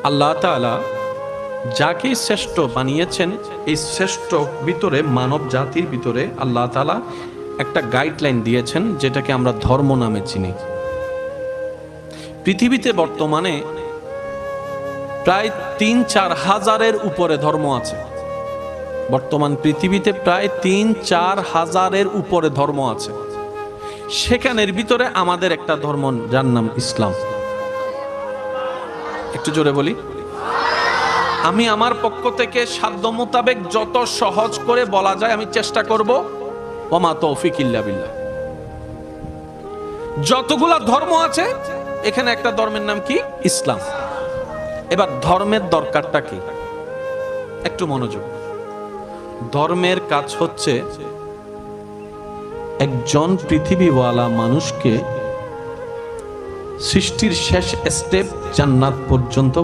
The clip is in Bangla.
আল্লাহ তাআলা যাকে শ্রেষ্ঠ বানিয়েছেন, এই শ্রেষ্ঠ ভিতরে মানব জাতির ভিতরে আল্লাহ তাআলা একটা গাইডলাইন দিয়েছেন, যেটাকে আমরা ধর্ম নামে চিনি। পৃথিবীতে বর্তমানে প্রায় ৩-৪ হাজারের উপরে ধর্ম আছে। বর্তমান পৃথিবীতে প্রায় ৩-৪ হাজারের উপরে ধর্ম আছে। সেখানের ভিতরে আমাদের একটা ধর্ম, যার নাম ইসলাম। একটু জোরে বলি। আমি আমার পক্ষ থেকে সাধ্য মোতাবেক যত সহজ করে বলা যায় আমি চেষ্টা করব। ওমা তৌফিক ইল্লা বিল্লাহ। যতগুলা ধর্ম আছে এখানে একটা ধর্মের নাম কি? ইসলাম। এবার ধর্মের দরকারটা কি? একটু মনোযোগ। ধর্মের কাজ হচ্ছে একজন পৃথিবীওয়ালা মানুষকে সৃষ্টির শেষ স্টেপ জান্নাত পর্যন্ত